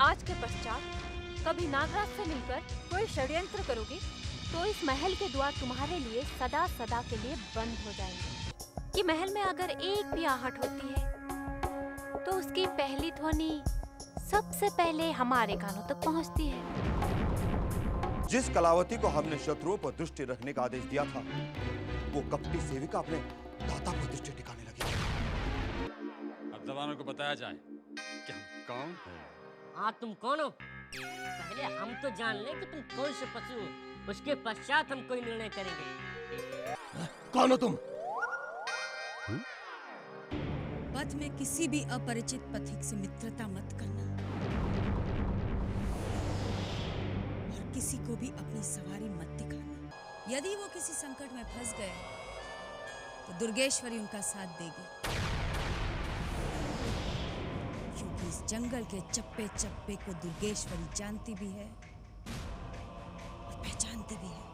आज के पश्चात कभी नागराज से मिलकर कोई षड्यंत्र करोगे तो इस महल के द्वार तुम्हारे लिए सदा सदा के लिए बंद हो जाएंगे। कि महल में अगर एक भी आहट होती है तो उसकी पहली ध्वनि सबसे पहले हमारे कानों तक पहुंचती है। जिस कलावती को हमने शत्रुओं पर दृष्टि रखने का आदेश दिया था, वो कपटी सेविका अपने दाता पर दृष्टि टिकाने लगी। अब जवानों को बताया जाए कि हम कौन हैं। हाँ, तुम कौन हो? पहले हम तो जान लें कि तुम कौन से पशु हो, उसके पश्चात हम कोई निर्णय करेंगे। कौन हो तुम? पथ में किसी भी अपरिचित पथिक से मित्रता मत करना और किसी को भी अपनी सवारी मत दिखाना। यदि वो किसी संकट में फंस गए तो दुर्गेश्वरी उनका साथ देगी, क्योंकि इस जंगल के चप्पे चप्पे को दुर्गेश्वरी जानती भी है और पहचानती भी है।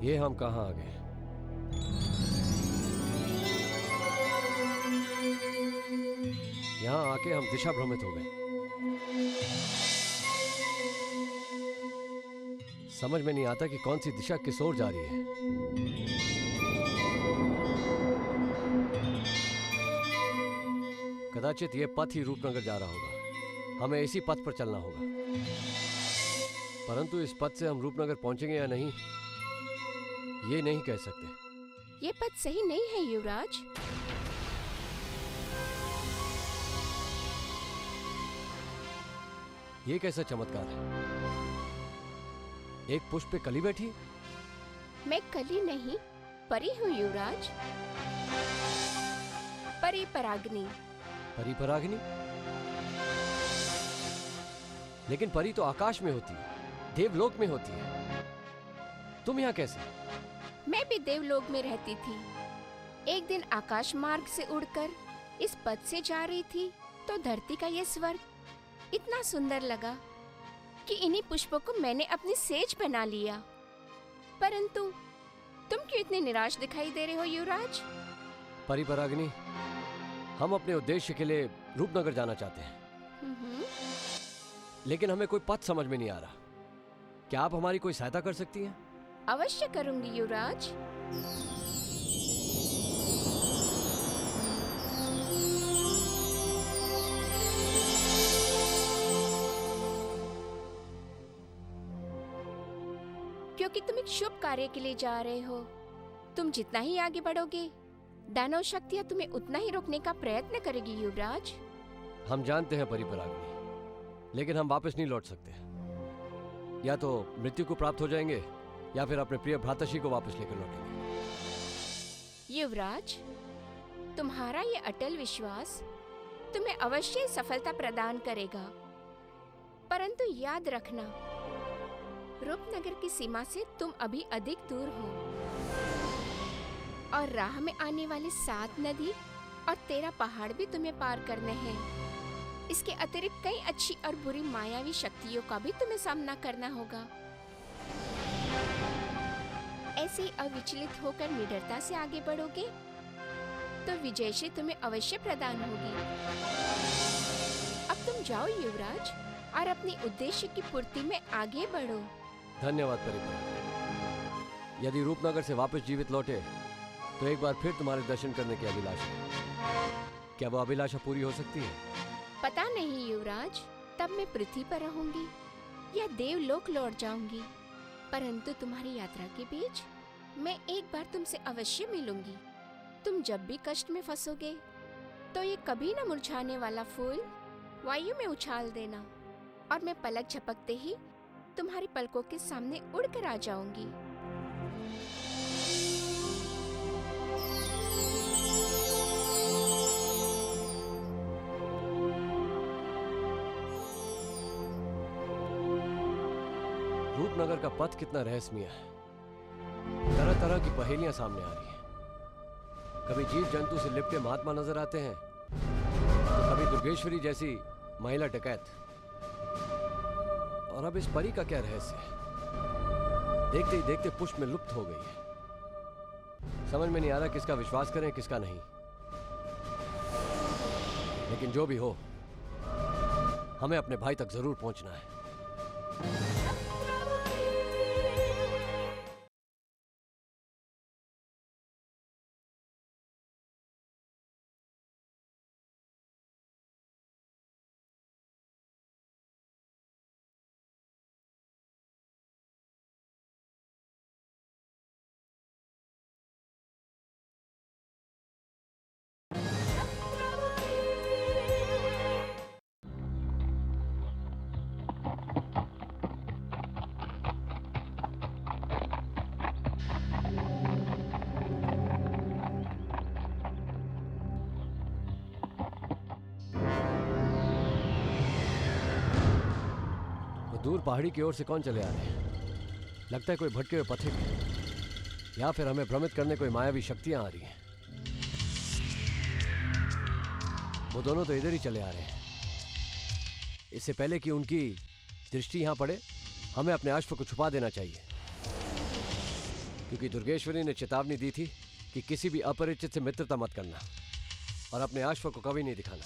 ये हम कहाँ आ गए? यहाँ आके हम दिशा भ्रमित हो गए। समझ में नहीं आता कि कौन सी दिशा किस ओर जा रही है। कदाचित ये पथ ही रूपनगर जा रहा होगा। हमें इसी पथ पर चलना होगा, परंतु इस पथ से हम रूपनगर पहुंचेंगे या नहीं, ये नहीं कह सकते। ये पथ सही नहीं है युवराज। ये कैसा चमत्कार है? एक पुष्प पे कली बैठी। मैं कली नहीं, परी हूँ युवराज। परी परागनी। परी परागनी? लेकिन परी तो आकाश में होती है, देवलोक में होती है। तुम यहाँ कैसे? मैं भी देवलोक में रहती थी। एक दिन आकाश मार्ग से उड़कर इस पथ से जा रही थी तो धरती का ये स्वर्ग इतना सुंदर लगा कि इन्हीं पुष्पों को मैंने अपनी सेज बना लिया। परंतु तुम क्यों इतने निराश दिखाई दे रहे हो युवराज? परी परागनी, हम अपने उद्देश्य के लिए रूपनगर जाना चाहते हैं, लेकिन हमें कोई पथ समझ में नहीं आ रहा। क्या आप हमारी कोई सहायता कर सकती हैं? अवश्य करूंगी युवराज। क्योंकि तुम एक शुभ कार्य के लिए जा रहे हो। तुम जितना ही आगे बढ़ोगे, दानव शक्तियां तुम्हें उतना ही रोकने का प्रयत्न करेगी युवराज। हम जानते हैं परी परागनी, लेकिन हम वापस नहीं लौट सकते। या तो मृत्यु को प्राप्त हो जाएंगे या फिर अपने प्रिय भ्राताश्री को वापस लेकर लौटेंगे। युवराज, तुम्हारा ये अटल विश्वास तुम्हें अवश्य सफलता प्रदान करेगा, परंतु याद रखना, रूपनगर की सीमा से तुम अभी अधिक दूर हो। और राह में आने वाली 7 नदी और 13 पहाड़ भी तुम्हें पार करने हैं। इसके अतिरिक्त कई अच्छी और बुरी मायावी शक्तियों का भी तुम्हें सामना करना होगा। ऐसे ही अविचलित होकर निडरता से आगे बढ़ोगे तो विजयश्री तुम्हें अवश्य प्रदान होगी। अब तुम जाओ युवराज और अपने उद्देश्य की पूर्ति में आगे बढ़ो। धन्यवाद परिपराग। यदि रूपनगर से वापस जीवित लौटे तो एक बार फिर तुम्हारे दर्शन करने की अभिलाषा है। क्या वो अभिलाषा पूरी हो सकती है? पता नहीं युवराज, तब मैं पृथ्वी पर रहूंगी या देवलोक लौट जाऊंगी, परंतु तुम्हारी यात्रा के बीच मैं एक बार तुमसे अवश्य मिलूंगी। तुम जब भी कष्ट में फंसोगे तो ये कभी न मुरझाने वाला फूल वायु में उछाल देना और मैं पलक झपकते ही तुम्हारी पलकों के सामने उड़कर आ जाऊंगी। रूपनगर का पथ कितना रहस्यमय है। तरह तरह की पहेलियां सामने आ रही हैं। कभी जीव जंतु से लिपटे महात्मा नजर आते हैं तो कभी दुर्गेश्वरी जैसी महिला डकैत। और अब इस परी का क्या रहस्य है? देखते ही देखते पुष्प में लुप्त हो गई है। समझ में नहीं आ रहा किसका विश्वास करें किसका नहीं। लेकिन जो भी हो, हमें अपने भाई तक जरूर पहुंचना है। दूर पहाड़ी की ओर से कौन चले आ रहे हैं? लगता है कोई भटके हुए पथिक, या फिर हमें भ्रमित करने कोई मायावी शक्तियां आ रही हैं। वो दोनों तो इधर ही चले आ रहे हैं। इससे पहले कि उनकी दृष्टि यहां पड़े, हमें अपने अश्व को छुपा देना चाहिए, क्योंकि दुर्गेश्वरी ने चेतावनी दी थी कि किसी भी अपरिचित से मित्रता मत करना और अपने अश्व को कभी नहीं दिखाना।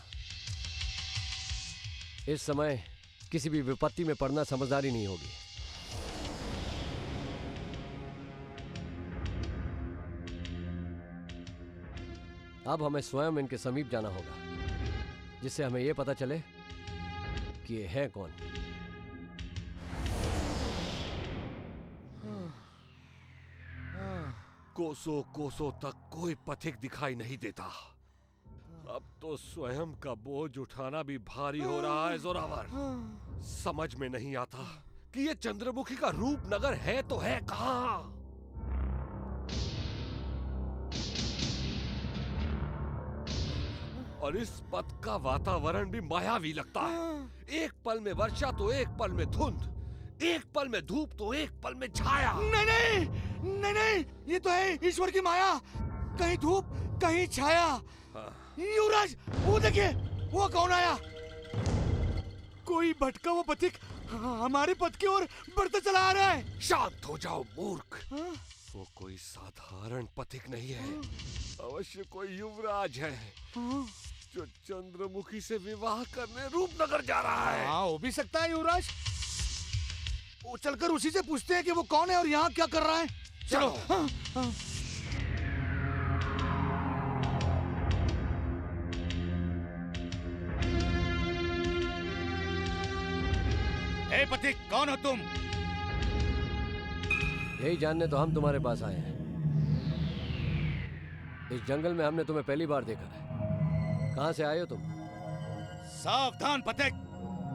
इस समय किसी भी विपत्ति में पड़ना समझदारी नहीं होगी। अब हमें स्वयं इनके समीप जाना होगा, जिससे हमें यह पता चले कि ये है कौन। कोसों कोसों तक कोई पथिक दिखाई नहीं देता। अब तो स्वयं का बोझ उठाना भी भारी हो रहा है जोरावर। समझ में नहीं आता कि ये चंद्रमुखी का रूपनगर है तो है कहां। और इस पथ का वातावरण भी मायावी लगता है। एक पल में वर्षा तो एक पल में धुंध, एक पल में धूप तो एक पल में छाया। नहीं नहीं नहीं नहीं, ये तो है ईश्वर की माया। कहीं धूप कहीं छाया। युवराज, वो देखिए, वो कौन आया? कोई भटका हुआ पथिक हमारे पथ की ओर बढ़ता चला आ रहा है। शांत हो जाओ मूर्ख। वो कोई साधारण पथिक नहीं है, अवश्य कोई युवराज है जो चंद्रमुखी से विवाह करने रूपनगर जा रहा है। हाँ, हो भी सकता है युवराज। वो चलकर उसी से पूछते हैं कि वो कौन है और यहाँ क्या कर रहा है। चलो। हाँ, हाँ। ए पथिक, कौन हो तुम? यही जानने तो हम तुम्हारे पास आए हैं। इस जंगल में हमने तुम्हें पहली बार देखा है। कहां से आए हो तुम? सावधान पथिक,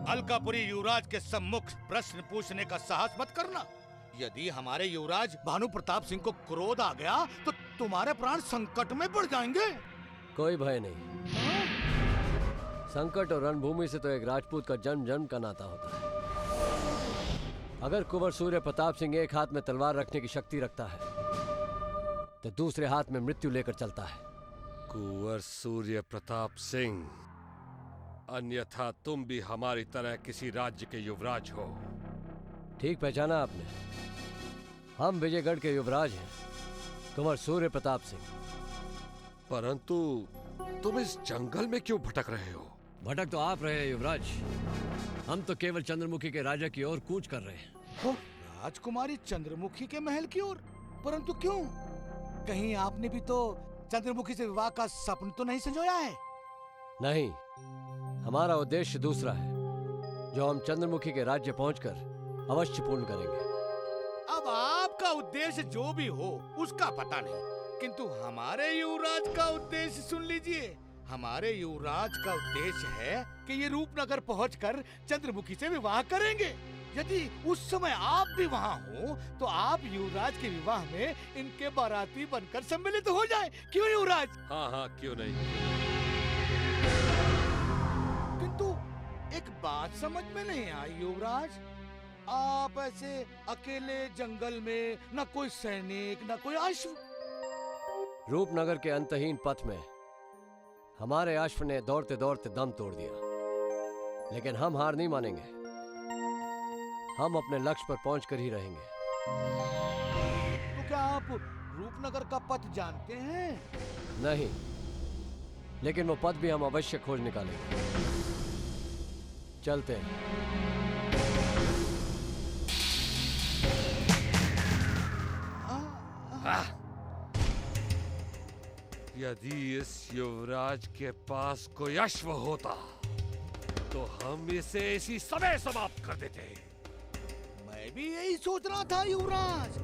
अलकापुरी युवराज के सम्मुख प्रश्न पूछने का साहस मत करना। यदि हमारे युवराज भानु प्रताप सिंह को क्रोध आ गया तो तुम्हारे प्राण संकट में पड़ जाएंगे। कोई भय नहीं। संकट और रणभूमि से तो एक राजपूत का जन्म जन्म का नाता होता है। अगर कुंवर सूर्य प्रताप सिंह एक हाथ में तलवार रखने की शक्ति रखता है तो दूसरे हाथ में मृत्यु लेकर चलता है। कुंवर सूर्य प्रताप सिंह, अन्यथा तुम भी हमारी तरह किसी राज्य के युवराज हो। ठीक पहचाना आपने, हम विजयगढ़ के युवराज हैं, कुंवर सूर्य प्रताप सिंह। परंतु तुम इस जंगल में क्यों भटक रहे हो? भटक तो आप रहे हैं युवराज, हम तो केवल चंद्रमुखी के राजा की ओर कूच कर रहे हैं। राजकुमारी चंद्रमुखी के महल की ओर? परंतु क्यों? कहीं आपने भी तो चंद्रमुखी से विवाह का सपना तो नहीं संजोया है? नहीं, हमारा उद्देश्य दूसरा है, जो हम चंद्रमुखी के राज्य पहुंचकर अवश्य पूर्ण करेंगे। अब आपका उद्देश्य जो भी हो उसका पता नहीं, किंतु हमारे युवराज का उद्देश्य सुन लीजिए। हमारे युवराज का उद्देश्य है कि ये रूपनगर पहुंचकर चंद्रमुखी से विवाह करेंगे। यदि उस समय आप भी वहाँ हो तो आप युवराज के विवाह में इनके बाराती बनकर सम्मिलित हो जाए। क्यों युवराज? हाँ हाँ, क्यों नहीं। किंतु एक बात समझ में नहीं आई युवराज, आप ऐसे अकेले जंगल में, न कोई सैनिक न कोई अश्व। रूपनगर के अंतहीन पथ में हमारे अश्व ने दौड़ते दौड़ते दम तोड़ दिया, लेकिन हम हार नहीं मानेंगे। हम अपने लक्ष्य पर पहुंचकर ही रहेंगे। तो क्या आप रूपनगर का पथ जानते हैं? नहीं, लेकिन वो पथ भी हम अवश्य खोज निकालेंगे। चलते हैं। यदि इस युवराज के पास कोई अश्व होता तो हम इसे इसी समय समाप्त कर देते। मैं भी यही सोच रहा था युवराज,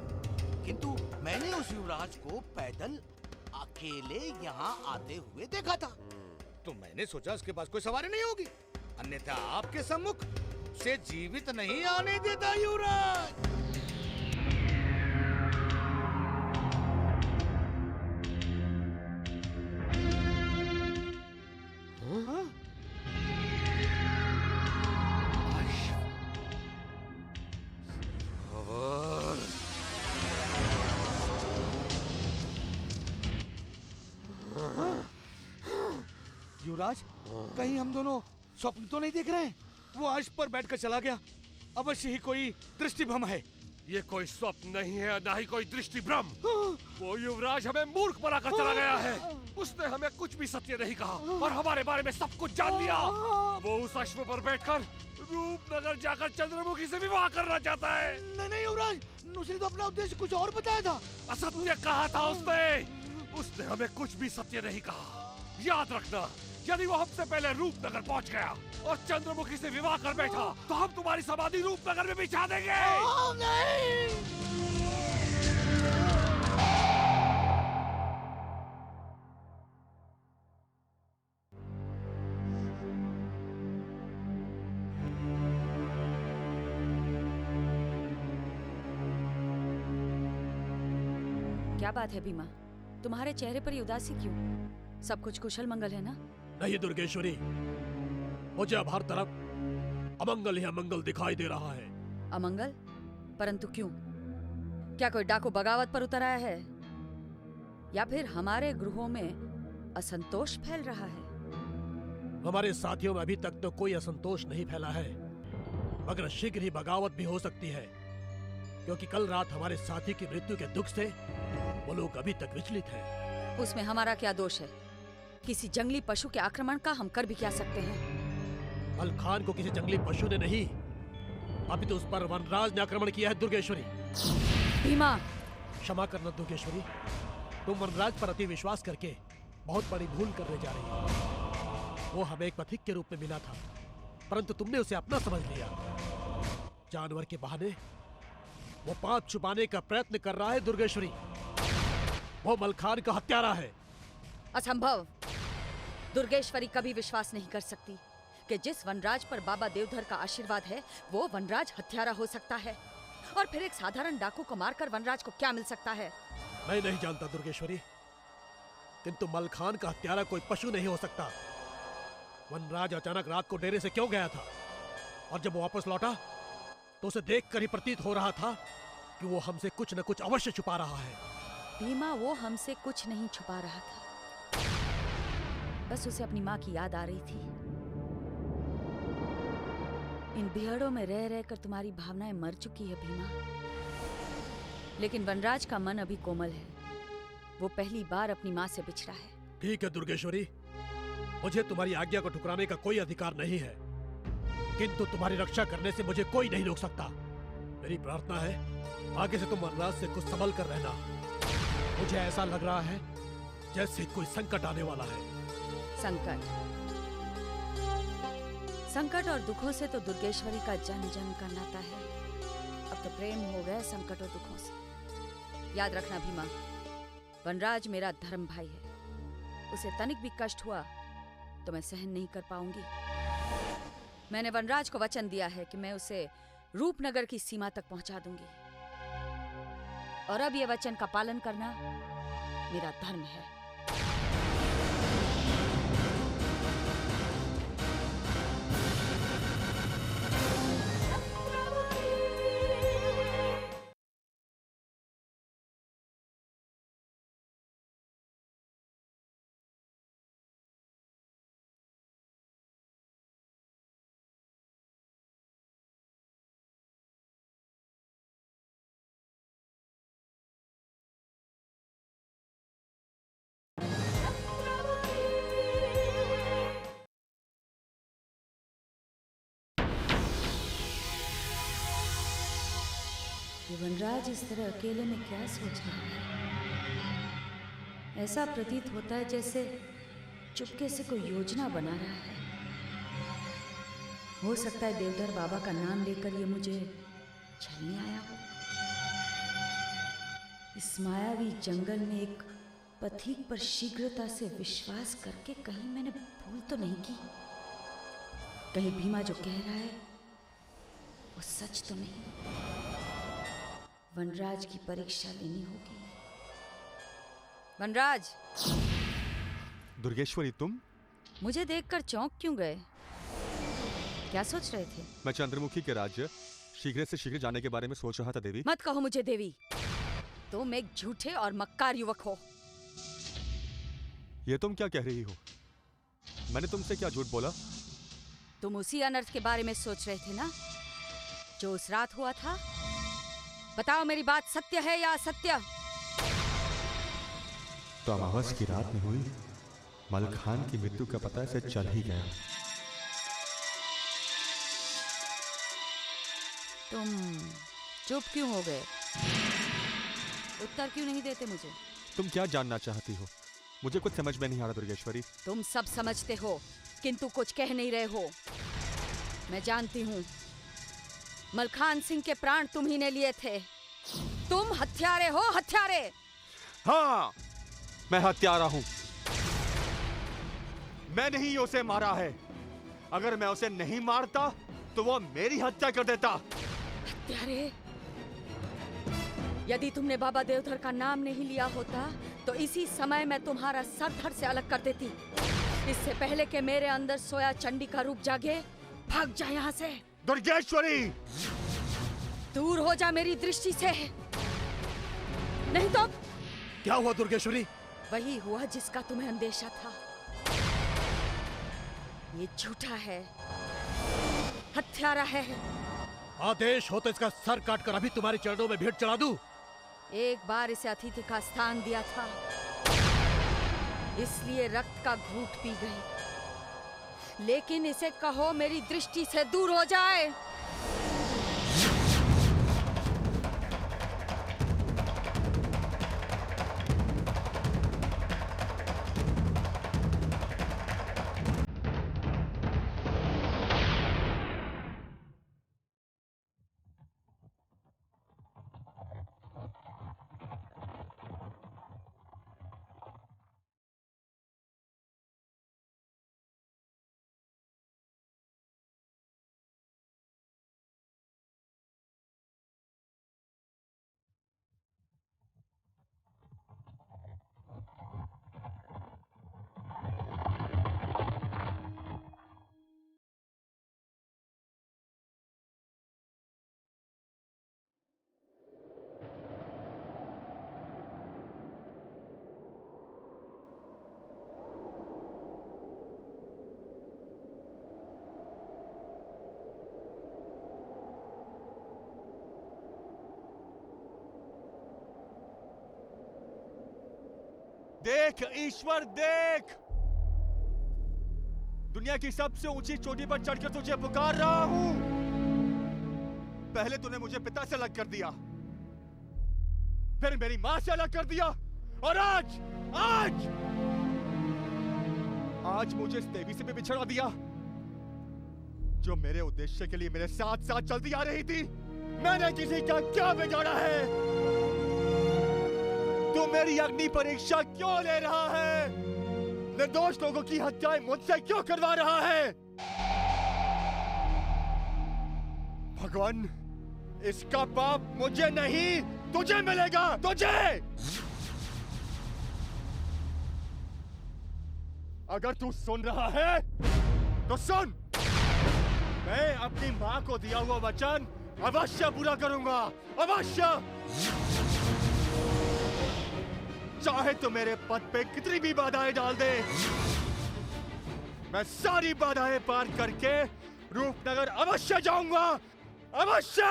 किंतु मैंने उस युवराज को पैदल अकेले यहाँ आते हुए देखा था, तो मैंने सोचा उसके पास कोई सवारी नहीं होगी, अन्यथा आपके सम्मुख से जीवित नहीं आने देता युवराज। युवराज, कहीं हम दोनों स्वप्न तो नहीं देख रहे हैं? वो अश्व पर बैठकर चला गया, अवश्य ही कोई दृष्टिभ्रम है। ये कोई स्वप्न नहीं है, ना ही कोई दृष्टिभ्रम। वो युवराज हमें मूर्ख बनाकर चला गया है। उसने हमें कुछ भी सत्य नहीं कहा और हमारे बारे में सब कुछ जान लिया। वो उस अश्व पर बैठकर रूपनगर जाकर चंद्रमुखी से विवाह करना चाहता है। नहीं युवराज, उसने तो अपना उद्देश्य कुछ और बताया था। असत्य कहा था उसने हमें कुछ भी सत्य नहीं कहा। याद रखना, यदि वो हमसे पहले रूपनगर पहुंच गया और चंद्रमुखी से विवाह कर बैठा तो हम तुम्हारी समाधि रूपनगर में बिछा देंगे। नहीं। क्या बात है भीमा, तुम्हारे चेहरे पर ये उदासी क्यों? सब कुछ कुशल मंगल है ना? नहीं दुर्गेश्वरी, मुझे अब हर तरफ अमंगल ही अमंगल दिखाई दे रहा है। अमंगल? परंतु क्यों? क्या कोई डाकू बगावत पर उतर आया है, या फिर हमारे गृहों में असंतोष फैल रहा है? हमारे साथियों में अभी तक तो कोई असंतोष नहीं फैला है, मगर शीघ्र ही बगावत भी हो सकती है, क्योंकि कल रात हमारे साथी की मृत्यु के दुख से वो लोग अभी तक विचलित हैं। उसमें हमारा क्या दोष है? किसी जंगली पशु के आक्रमण का हम कर भी क्या सकते हैं? मलखान को किसी जंगली पशु ने नहीं, अभी तो उस पर वनराज ने आक्रमण किया है दुर्गेश्वरी। भीमा! क्षमा करना दुर्गेश्वरी, तुम वनराज पर अति विश्वास करके बहुत बड़ी भूल करने जा रही हो। वो हमें एक पथिक के रूप में मिला था, परंतु तुमने उसे अपना समझ लिया। जानवर के बहाने वो पाप छुपाने का प्रयत्न कर रहा है दुर्गेश्वरी। वो मलखान का हत्यारा है। असंभव! दुर्गेश्वरी कभी विश्वास नहीं कर सकती कि जिस वनराज पर बाबा देवधर का आशीर्वाद है वो वनराज हत्यारा हो सकता है, और फिर एक साधारण डाकू को मारकर वनराज को क्या मिल सकता है? मैं नहीं जानता दुर्गेश्वरी, किंतु मलखान का हत्यारा कोई पशु नहीं हो सकता। वनराज अचानक रात को डेरे से क्यों गया था, और जब वो वापस लौटा तो उसे देखकर ही प्रतीत हो रहा था कि वो हमसे कुछ न कुछ अवश्य छुपा रहा है। भीमा वो हमसे कुछ नहीं छुपा रहा था, बस उसे अपनी माँ की याद आ रही थी। इन बिहड़ों में रह रहकर तुम्हारी भावनाएं मर चुकी है भीमा, लेकिन वनराज का मन अभी कोमल है। वो पहली बार अपनी माँ से बिछड़ा है। ठीक है दुर्गेश्वरी, मुझे तुम्हारी आज्ञा को ठुकराने का कोई अधिकार नहीं है, किंतु तुम्हारी रक्षा करने से मुझे कोई नहीं रोक सकता। मेरी प्रार्थना है आगे से तुम वनराज से कुछ संभल कर रहना। मुझे ऐसा लग रहा है जैसे कोई संकट आने वाला है। संकट और दुखों से तो दुर्गेश्वरी का जन्म जन्म का नाता है। अब तो प्रेम हो गया संकट और दुखों से। याद रखना भीमा, वनराज मेरा धर्म भाई है। उसे तनिक भी कष्ट हुआ तो मैं सहन नहीं कर पाऊंगी। मैंने वनराज को वचन दिया है कि मैं उसे रूपनगर की सीमा तक पहुंचा दूंगी, और अब यह वचन का पालन करना मेरा धर्म है। ये वनराज इस तरह अकेले में क्या सोच रहा है? ऐसा प्रतीत होता है जैसे चुपके से कोई योजना बना रहा है। हो सकता है देवधर बाबा का नाम लेकर ये मुझे छलने आया हो। इस मायावी जंगल में एक पथिक पर शीघ्रता से विश्वास करके कहीं मैंने भूल तो नहीं की? कहीं भीमा जो कह रहा है वो सच तो नहीं? वनराज की परीक्षा लेनी होगी। वनराज! दुर्गेश्वरी, तुम? मुझे देखकर चौंक क्यों गए? क्या सोच रहे थे? मैं चंद्रमुखी के राज्य शीघ्र से शीघ्र जाने के बारे में सोच रहा था देवी। मत कहो मुझे देवी, तुम एक झूठे और मक्कार युवक हो। ये तुम क्या कह रही हो? मैंने तुमसे क्या झूठ बोला? तुम उसी अनर्थ के बारे में सोच रहे थे ना, जो उस रात हुआ था? बताओ मेरी बात सत्य है या असत्य? तो अमावस की रात में हुई मलखान की मृत्यु का पता इसे चल ही गया। तुम चुप क्यों हो गए? उत्तर क्यों नहीं देते मुझे? तुम क्या जानना चाहती हो? मुझे कुछ समझ में नहीं आ रहा दुर्गेश्वरी। तुम सब समझते हो किंतु कुछ कह नहीं रहे हो। मैं जानती हूँ, मलखान सिंह के प्राण तुम ही ने लिए थे। तुम हत्यारे हो, हत्यारे। हाँ, मैं हत्यारा हूं। मैंने ही उसे मारा है। अगर मैं उसे नहीं मारता तो वो मेरी हत्या कर देता। हत्यारे? यदि तुमने बाबा देवधर का नाम नहीं लिया होता तो इसी समय मैं तुम्हारा सर धड़ से अलग कर देती। इससे पहले कि मेरे अंदर सोया चंडी का रूप जागे, भाग जा यहाँ से। दुर्गेश्वरी! दूर हो जा मेरी दृष्टि से, नहीं तो। क्या हुआ दुर्गेश्वरी? वही हुआ जिसका तुम्हें अंदेशा था। ये झूठा है, हत्यारा है। आदेश हो तो इसका सर काटकर अभी तुम्हारे चरणों में भेंट चढ़ा दूं। एक बार इसे अतिथि का स्थान दिया था, इसलिए रक्त का घूंट पी गई। लेकिन इसे कहो मेरी दृष्टि से दूर हो जाए। देख ईश्वर देख, दुनिया की सबसे ऊंची चोटी पर चढ़कर तुझे पुकार रहा हूं। पहले तूने मुझे पिता से अलग कर दिया, फिर मेरी मां से अलग कर दिया, और आज आज आज मुझे इस देवी से भी बिछड़ा दिया जो मेरे उद्देश्य के लिए मेरे साथ साथ चलती आ रही थी। मैंने किसी का क्या बिगाड़ा है? तू मेरी अग्नि परीक्षा क्यों ले रहा है? निर्दोष लोगों की हत्याएं मुझसे क्यों करवा रहा है? भगवान, इसका पाप मुझे नहीं तुझे मिलेगा, तुझे। अगर तू सुन रहा है तो सुन, मैं अपनी मां को दिया हुआ वचन अवश्य पूरा करूंगा, अवश्य। चाहे तो मेरे पथ पे कितनी भी बाधाएं डाल दे, मैं सारी बाधाएं पार करके रूपनगर अवश्य जाऊंगा, अवश्य।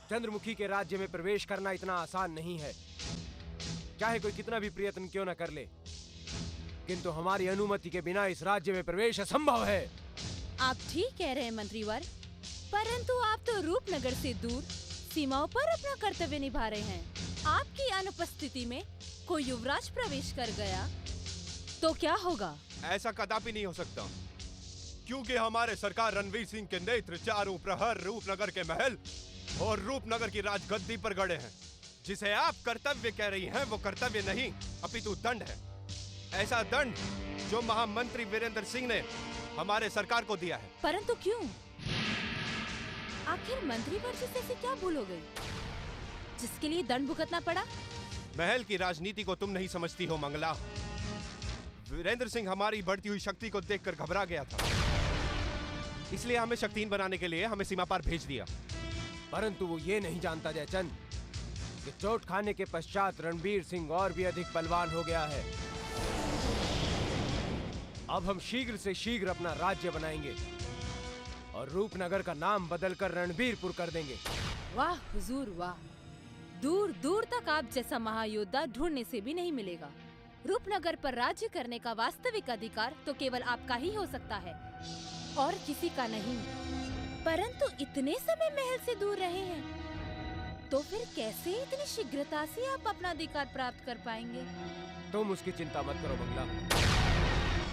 चंद्रमुखी के राज्य में प्रवेश करना इतना आसान नहीं है, चाहे कोई कितना भी प्रयत्न क्यों न कर ले, किंतु हमारी अनुमति के बिना इस राज्य में प्रवेश असंभव है। आप ठीक कह रहे हैं मंत्रीवर, परंतु आप तो रूपनगर से दूर सीमाओं पर अपना कर्तव्य निभा रहे हैं। आपकी अनुपस्थिति में कोई युवराज प्रवेश कर गया तो क्या होगा? ऐसा कदापि नहीं हो सकता, क्योंकि हमारे सरकार रणवीर सिंह के नेत्र चारों प्रहर रूपनगर के महल और रूपनगर की राजगद्दी पर गड़े हैं। जिसे आप कर्तव्य कह रही हैं वो कर्तव्य नहीं अपितु दंड है। ऐसा दंड जो महामंत्री वीरेंद्र सिंह ने हमारे सरकार को दिया है। परंतु क्यों? आखिर मंत्रीवर जी से क्या भूल हो गई जिसके लिए दंड भुगतना पड़ा? महल की राजनीति को तुम नहीं समझती हो मंगला। वीरेंद्र सिंह हमारी बढ़ती हुई शक्ति को देखकर घबरा गया था, इसलिए हमें शक्तिहीन बनाने के लिए हमें सीमा पार भेज दिया। परंतु वो ये नहीं जानता जयचंद कि चोट खाने के पश्चात रणबीर सिंह और भी अधिक बलवान हो गया है। अब हम शीघ्र से शीघ्र अपना राज्य बनाएंगे और रूपनगर का नाम बदलकर रणबीरपुर कर देंगे। वाह हुजूर वाह, दूर दूर तक आप जैसा महायोद्धा ढूंढने से भी नहीं मिलेगा। रूपनगर पर राज्य करने का वास्तविक अधिकार तो केवल आपका ही हो सकता है और किसी का नहीं। परंतु इतने समय महल से दूर रहे हैं तो फिर कैसे इतनी शीघ्रता से आप अपना अधिकार प्राप्त कर पाएंगे? तुम उसकी चिंता मत करो मंगला,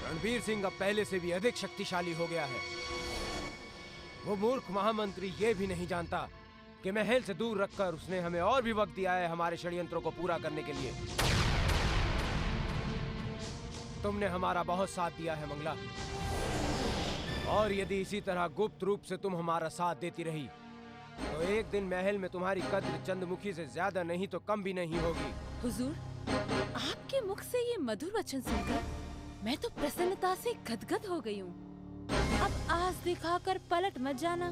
रणबीर सिंह अब पहले से भी अधिक शक्तिशाली हो गया है। वो मूर्ख महामंत्री ये भी नहीं जानता कि महल से दूर रखकर उसने हमें और भी वक्त दिया है हमारे षड्यंत्रों को पूरा करने के लिए। तुमने हमारा बहुत साथ दिया है मंगला, और यदि इसी तरह गुप्त रूप से तुम हमारा साथ देती रही तो एक दिन महल में तुम्हारी कद्र चंद्रमुखी से ज्यादा नहीं तो कम भी नहीं होगी। हुजूर, आपके मुख से ये मधुर वचन सुनकर मैं तो प्रसन्नता से गदगद हो गई हूँ। अब आस दिखाकर पलट मत जाना।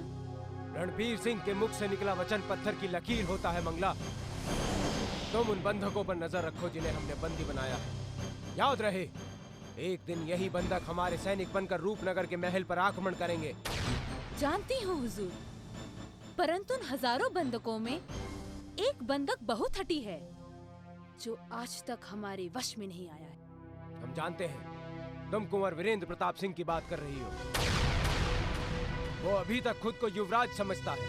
रणबीर सिंह के मुख से निकला वचन पत्थर की लकीर होता है मंगला। तुम उन बंधकों पर नजर रखो जिन्हें हमने बंदी बनाया है। याद रहे, एक दिन यही बंधक हमारे सैनिक बनकर रूपनगर के महल पर आक्रमण करेंगे। जानती हूँ हुजूर, परंतु उन हजारों बंधकों में एक बंधक बहुत हठी है जो आज तक हमारे वश में नहीं आया है। हम जानते हैं तुम कुंवर वीरेंद्र प्रताप सिंह की बात कर रही हो। वो अभी तक खुद को युवराज समझता है।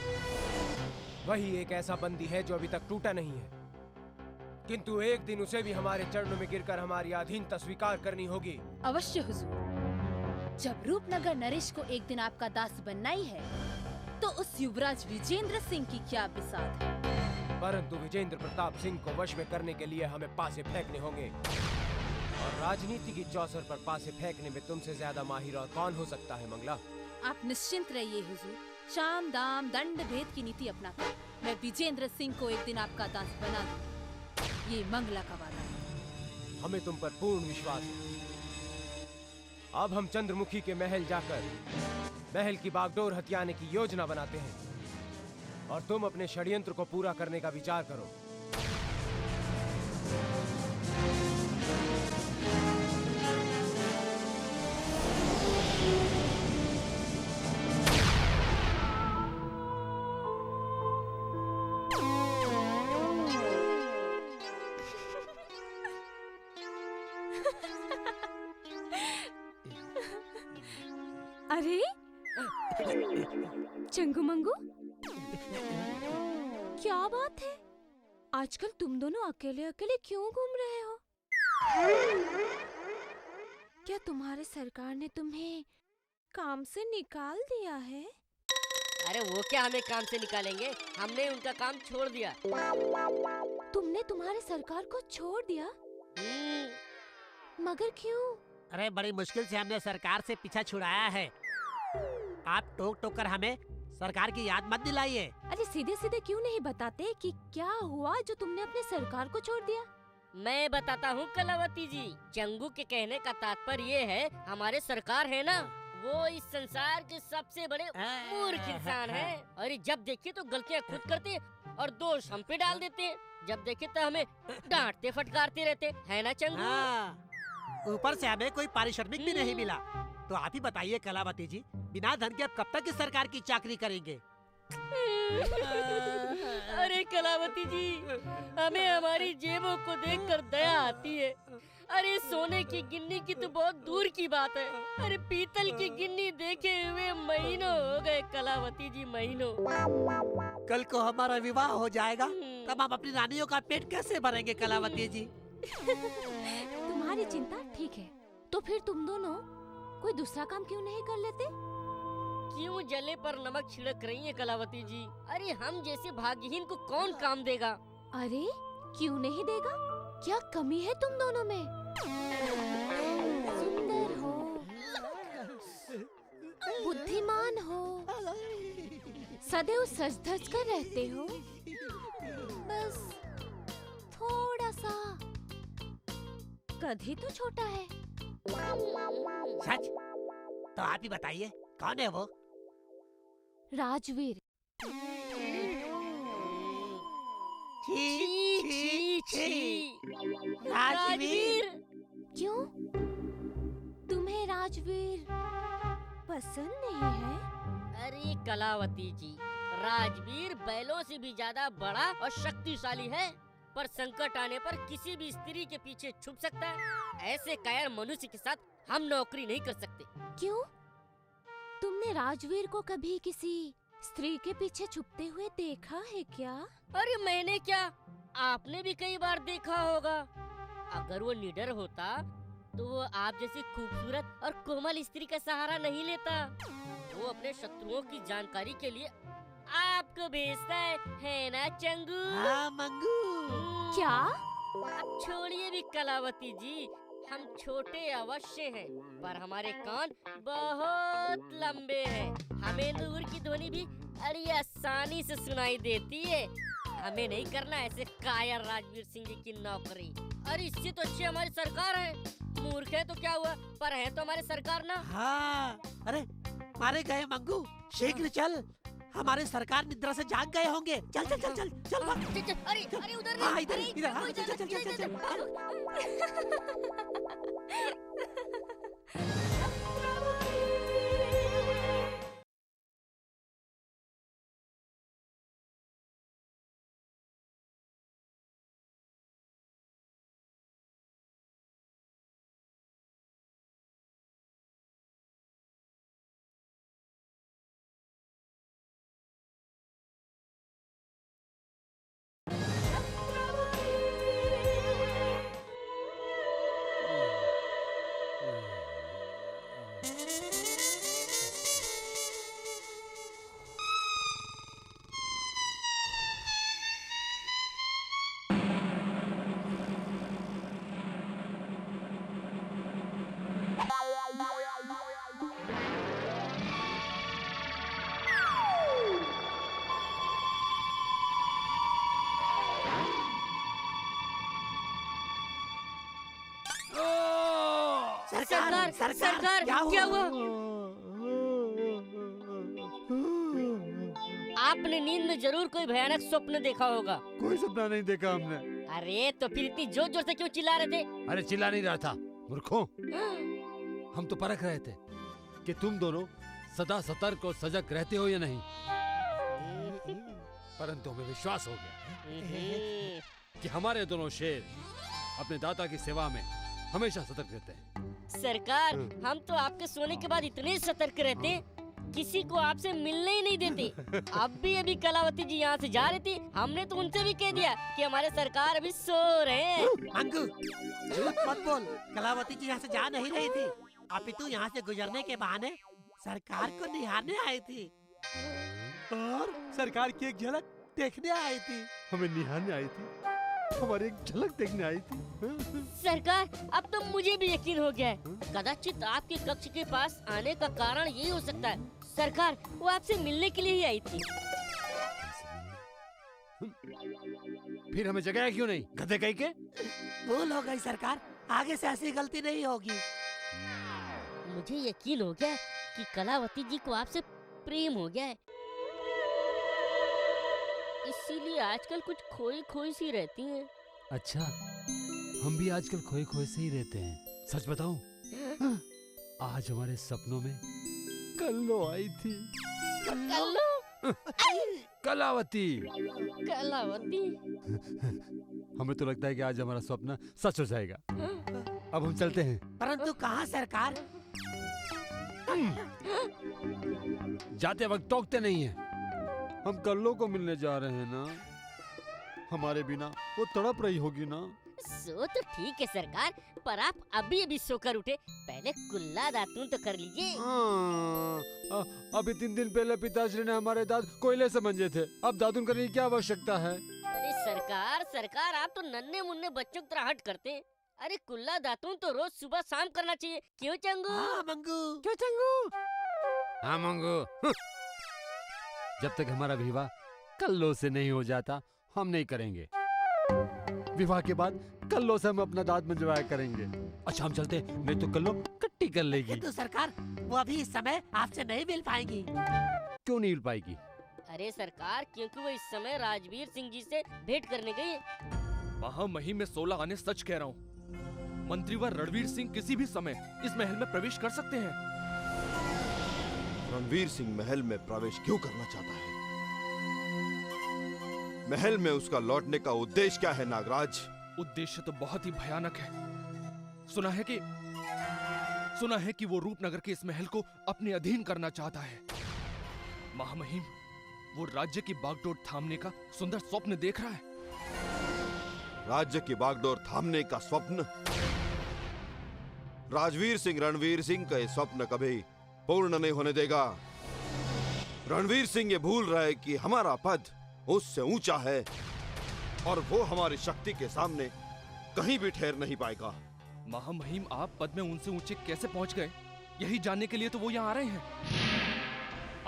वही एक ऐसा बंदी है जो अभी तक टूटा नहीं है, किंतु एक दिन उसे भी हमारे चरणों में गिरकर हमारी अधीनता स्वीकार करनी होगी। अवश्य हुजूर, जब रूपनगर नरेश को एक दिन आपका दास बनना ही है तो उस युवराज विजेंद्र सिंह की क्या बिसात है। परंतु विजेंद्र प्रताप सिंह को वश में करने के लिए हमें पासे फेंकने होंगे, और राजनीति की चौसर पर पासे फेंकने में तुमसे ज्यादा माहिर और कौन हो सकता है मंगला। आप निश्चिंत रहिए हुजूर, शाम दाम दंड भेद की नीति अपनाकर मैं विजेंद्र सिंह को एक दिन आपका दास बना दूं। ये मंगला का वादा है। हमें तुम पर पूर्ण विश्वास है। अब हम चंद्रमुखी के महल जाकर महल की बागडोर हथियाने की योजना बनाते हैं और तुम अपने षड्यंत्र को पूरा करने का विचार करो। अरे चंगू मंगू, क्या बात है? आजकल तुम दोनों अकेले अकेले क्यों घूम रहे हो? क्या तुम्हारे सरकार ने तुम्हें काम से निकाल दिया है? अरे वो क्या हमें काम से निकालेंगे, हमने उनका काम छोड़ दिया। तुमने तुम्हारे सरकार को छोड़ दिया? मगर क्यों? अरे बड़ी मुश्किल से हमने सरकार से पीछा छुड़ाया है। आप टोक टोक कर हमें सरकार की याद मत दिलाइए। अरे सीधे सीधे क्यों नहीं बताते कि क्या हुआ जो तुमने अपने सरकार को छोड़ दिया? मैं बताता हूँ कलावती जी। चंगू के कहने का तात्पर्य ये है, हमारे सरकार है ना, वो इस संसार के सबसे बड़े मूर्ख इंसान है। और जब देखिए तो गलतियाँ खुद करते हैं और दोष हम पे डाल देते हैं। जब देखे तो हमें डांटते फटकारते रहते है ना चंगू? ऊपर से हमें कोई पारिश्रमिक भी नहीं मिला। तो आप ही बताइए कलावती जी, बिना धन के अब कब तक इस सरकार की चाकरी करेंगे? अरे कलावती जी, हमें हमारी जेबों को देखकर दया आती है। अरे सोने की गिन्नी की तो बहुत दूर की बात है, अरे पीतल की गिन्नी देखे हुए महीनों हो गए कलावती जी, महीनों। कल को हमारा विवाह हो जाएगा, तब हम अपनी रानियों का पेट कैसे भरेंगे कलावती जी? तुम्हारी चिंता ठीक है, तो फिर तुम दोनों कोई दूसरा काम क्यों नहीं कर लेते? क्यों जले पर नमक छिड़क रही है कलावती जी? अरे हम जैसे भाग्यहीन को कौन काम देगा? अरे क्यों नहीं देगा? क्या कमी है तुम दोनों में? सुंदर हो, बुद्धिमान हो, सदैव सज धज कर रहते हो, बस थोड़ा सा कद ही तो छोटा है। सच? तो आप ही बताइए कौन है वो? राजवीर। छी छी छी। राजवीर? क्यों? तुम्हें राजवीर पसंद नहीं है? अरे कलावती जी, राजवीर बैलों से भी ज्यादा बड़ा और शक्तिशाली है, पर संकट आने पर किसी भी स्त्री के पीछे छुप सकता है। ऐसे कायर मनुष्य के साथ हम नौकरी नहीं कर सकते। क्यों? तुमने राजवीर को कभी किसी स्त्री के पीछे छुपते हुए देखा है क्या? अरे मैंने क्या, आपने भी कई बार देखा होगा। अगर वो निडर होता तो वो आप जैसी खूबसूरत और कोमल स्त्री का सहारा नहीं लेता। वो अपने शत्रुओं की जानकारी के लिए आपको भेजता है ना चंगू? हाँ मंगू। क्या? अब छोड़िए भी कलावती जी, हम छोटे अवश्य हैं, पर हमारे कान बहुत लंबे हैं। हमें नूर की ध्वनि भी बड़ी आसानी से सुनाई देती है। हमें नहीं करना ऐसे कायर राजवीर सिंह जी की नौकरी। अरे इससे तो अच्छी हमारी सरकार है। मूर्ख है तो क्या हुआ, पर है तो हमारे सरकार ना। हाँ, अरे मारे गए मंगू, शीघ्र चल, हमारे सरकार निद्रा से जाग गए होंगे। चल चल चल चल चल चल। अरे अरे उधर हाँ इधर इधर, हाँ चल चल चल चल चल। सरकार, सरकार, क्या हुआ? आपने नींद में जरूर कोई भयानक स्वप्न देखा होगा। कोई सपना नहीं देखा हमने। अरे तो फिर इतनी जोर जोर से क्यों चिल्ला रहे थे? अरे चिल्ला नहीं रहा था मूर्खों। हम तो परख रहे थे कि तुम दोनों सदा सतर्क और सजग रहते हो या नहीं। परंतु हमें विश्वास हो गया कि हमारे दोनों शेर अपने दाता की सेवा में हमेशा सतर्क रहते हैं। सरकार, हम तो आपके सोने के बाद इतने सतर्क रहते हैं, किसी को आपसे मिलने ही नहीं देते। अब भी अभी कलावती जी यहाँ से जा रही थी, हमने तो उनसे भी कह दिया कि हमारे सरकार अभी सो रहे हैं। मंगू, झूठ मत बोल, कलावती जी यहाँ से जा नहीं रही थी। अपितु यहाँ से गुजरने के बहाने सरकार को निहारने आई थी और सरकार की एक झलक देखने आई थी। हमें निहारने आई थी, हमारी एक झलक देखने आई थी। सरकार, अब तो मुझे भी यकीन हो गया है। कदाचित आपके कक्ष के पास आने का कारण यही हो सकता है। सरकार, वो आपसे मिलने के लिए ही आई थी। फिर हमें जगाया क्यों नहीं, गधे कहीं के? भूल हो गई सरकार, आगे से ऐसी गलती नहीं होगी। मुझे यकीन हो गया कि कलावती जी को आपसे प्रेम हो गया है, इसीलिए आजकल कुछ खोई खोई सी रहती हैं। अच्छा, हम भी आजकल खोए खोए से ही रहते हैं। सच बताऊं, आज हमारे सपनों में कल्लो आई थी। कल्लो? कलावती। कलावती? हमें तो लगता है कि आज हमारा सपना सच हो जाएगा। अब हम चलते हैं। परंतु कहाँ सरकार? जाते वक्त टोकते नहीं है। हम कल्लो को मिलने जा रहे हैं ना, हमारे बिना वो तड़प रही होगी ना। सो तो ठीक है सरकार, पर आप अभी अभी सोकर उठे, पहले कुल्ला दातून तो कर लीजिए। अभी 3 दिन पहले पिताश्री ने हमारे दांत कोयले से मंजे थे, अब दातून करने की क्या आवश्यकता है? अरे सरकार, आप तो नन्हे मुन्ने बच्चों की तरह हट करते हैं। अरे कुल्ला दातून तो रोज सुबह शाम करना चाहिए, क्यों चंगू? हाँ मंगू। क्यों चंगू? हाँ मंगू। जब तक हमारा विवाह कल्लो से नहीं हो जाता, हम नहीं करेंगे। विवाह के बाद कल्लो से हम अपना दांत मंजवाया करेंगे। अच्छा हम चलते, नहीं तो कल्लो कट्टी कर लेगी। तो सरकार, वो अभी इस समय आपसे नहीं मिल पाएंगी। क्यों नहीं मिल पाएगी? अरे सरकार, क्योंकि वो इस समय राजवीर सिंह जी से भेंट करने गई है। महामहिम में 16 आने सच कह रहा हूँ। मंत्रीवर रणवीर सिंह किसी भी समय इस महल में प्रवेश कर सकते हैं। रणवीर सिंह महल में प्रवेश क्यों करना चाहता है? महल में उसका लौटने का उद्देश्य क्या है नागराज? उद्देश्य तो बहुत ही भयानक है। सुना है कि वो रूपनगर के इस महल को अपने अधीन करना चाहता है। महामहिम, वो राज्य की बागडोर थामने का सुंदर स्वप्न देख रहा है। राज्य की बागडोर थामने का स्वप्न? राजवीर सिंह रणवीर सिंह का ये स्वप्न कभी पूर्ण नहीं होने देगा। रणवीर सिंह ये भूल रहा है कि हमारा पद उससे ऊंचा है और वो हमारी शक्ति के सामने कहीं भी ठहर नहीं पाएगा। महामहिम, आप पद में उनसे ऊंचे कैसे पहुंच गए, यही जानने के लिए तो वो यहाँ आ रहे हैं।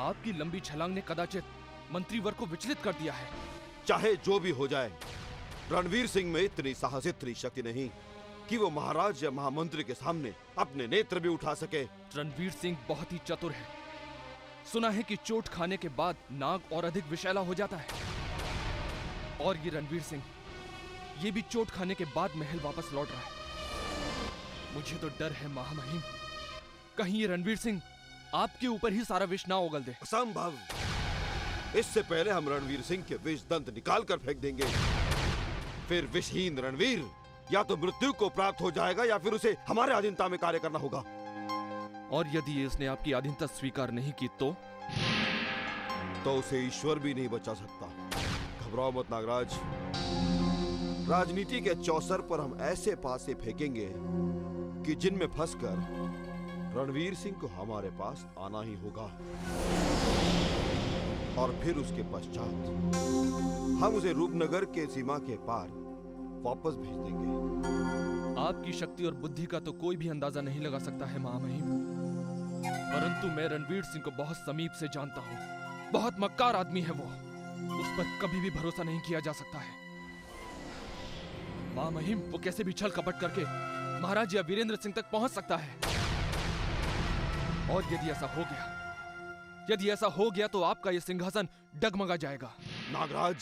आपकी लंबी छलांग ने कदाचित मंत्रीवर को विचलित कर दिया है। चाहे जो भी हो जाए, रणवीर सिंह में इतनी साहस, इतनी शक्ति नहीं कि वो महाराज या महामंत्री के सामने अपने नेत्र भी उठा सके। रणवीर सिंह बहुत ही चतुर है। सुना है कि चोट खाने के बाद नाग और अधिक विषैला हो जाता है, और ये रणवीर सिंह ये भी चोट खाने के बाद महल वापस लौट रहा है। मुझे तो डर है महामहिम, कहीं ये रणवीर सिंह आपके ऊपर ही सारा विष ना उगल दे। असंभव। इससे पहले हम रणवीर सिंह के विष दंत निकाल कर फेंक देंगे। फिर विषहीन रणवीर या तो मृत्यु को प्राप्त हो जाएगा या फिर उसे हमारे अधीनता में कार्य करना होगा। और यदि इसने आपकी अधीनता स्वीकार नहीं की तो उसे ईश्वर भी नहीं बचा सकता। घबराओ मत नागराज। राजनीति के चौसर पर हम ऐसे पासे फेंकेंगे कि जिनमें फंसकर रणवीर सिंह को हमारे पास आना ही होगा, और फिर उसके पश्चात हम उसे रूपनगर के सीमा के पार वापस भेज देंगे। आपकी शक्ति और बुद्धि का तो कोई भी अंदाजा नहीं लगा सकता है महामहिम, परंतु मैं रणवीर सिंह को बहुत समीप से जानता हूँ। बहुत मक्कार आदमी है वो, उस पर कभी भी भरोसा नहीं किया जा सकता है। महामहिम, वो कैसे भी छल कपट करके महाराज या वीरेंद्र सिंह तक पहुंच सकता है। और यदि ऐसा हो गया तो आपका यह सिंहासन डगमगा जाएगा। नागराज,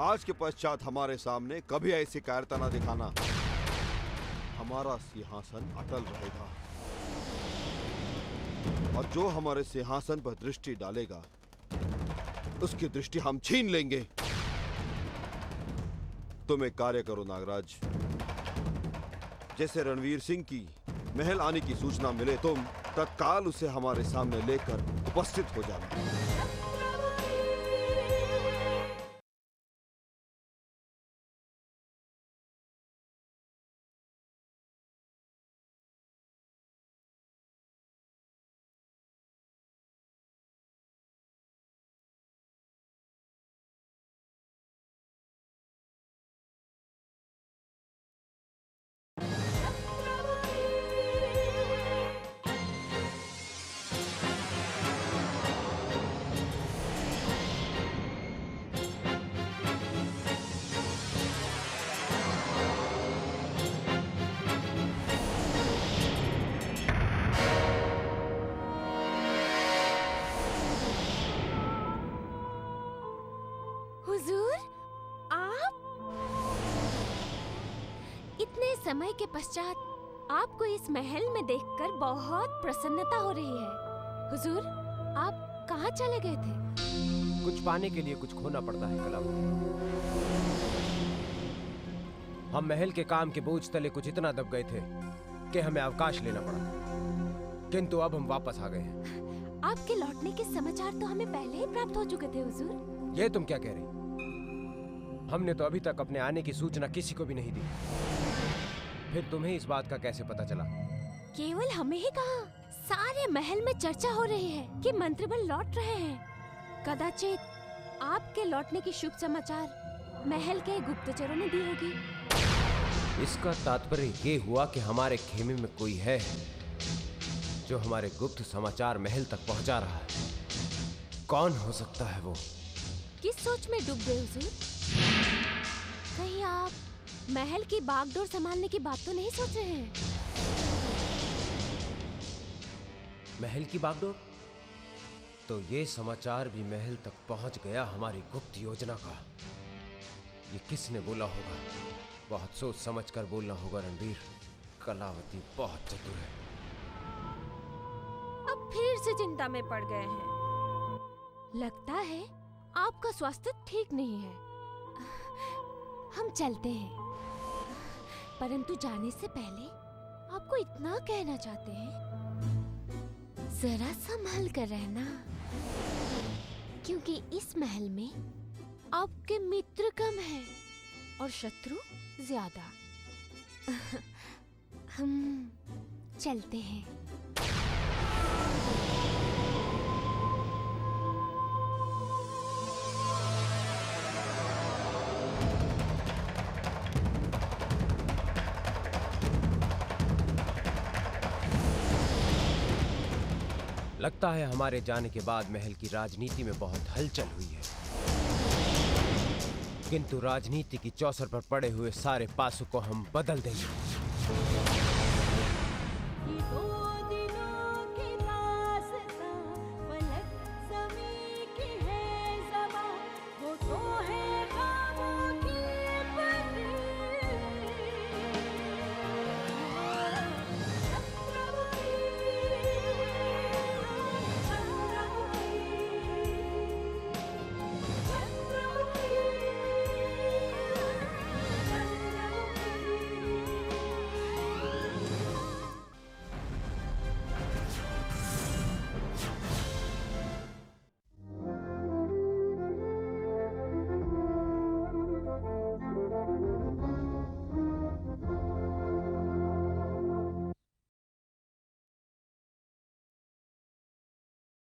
आज के पश्चात हमारे सामने कभी ऐसी कायरता न दिखाना। हमारा सिंहासन अटल रहेगा और जो हमारे सिंहासन पर दृष्टि डालेगा उसकी दृष्टि हम छीन लेंगे। तुम एक कार्य करो नागराज, जैसे रणवीर सिंह की महल आने की सूचना मिले तुम तत्काल उसे हमारे सामने लेकर उपस्थित हो जाना। हुजूर, आप इतने समय के पश्चात आपको इस महल में देखकर बहुत प्रसन्नता हो रही है। हुजूर, आप कहाँ चले गए थे? कुछ पाने के लिए कुछ खोना पड़ता है कलावती। हम महल के काम के बोझ तले कुछ इतना दब गए थे कि हमें अवकाश लेना पड़ा, किंतु अब हम वापस आ गए हैं। आपके लौटने के समाचार तो हमें पहले ही प्राप्त हो चुके थे हुजूर। ये तुम क्या कह रही? हमने तो अभी तक अपने आने की सूचना किसी को भी नहीं दी। फिर तुम्हें इस बात का कैसे पता चला? केवल हमें ही कहा, सारे महल में चर्चा हो रही है कि मंत्रिमल लौट रहे हैं। कदाचित आपके लौटने की शुभ समाचार महल के गुप्तचरों ने दी होगी। इसका तात्पर्य ये हुआ कि हमारे खेमे में कोई है जो हमारे गुप्त समाचार महल तक पहुंचा रहा है। कौन हो सकता है वो? किस सोच में डूब गए हुजूर? कहीं आप महल की बागडोर संभालने की बात तो नहीं सोच रहे हैं? महल की बागडोर? तो ये समाचार भी महल तक पहुंच गया हमारी गुप्त योजना का। ये किसने बोला होगा? बहुत सोच समझ कर बोलना होगा रणवीर। कलावती बहुत चतुर है। अब फिर से चिंता में पड़ गए हैं। लगता है आपका स्वास्थ्य ठीक नहीं है। हम चलते हैं, परंतु जाने से पहले आपको इतना कहना चाहते हैं, जरा संभल कर रहना, क्योंकि इस महल में आपके मित्र कम हैं और शत्रु ज्यादा। हम चलते हैं। लगता है हमारे जाने के बाद महल की राजनीति में बहुत हलचल हुई है, किंतु राजनीति की चौसर पर पड़े हुए सारे पासों को हम बदल देंगे।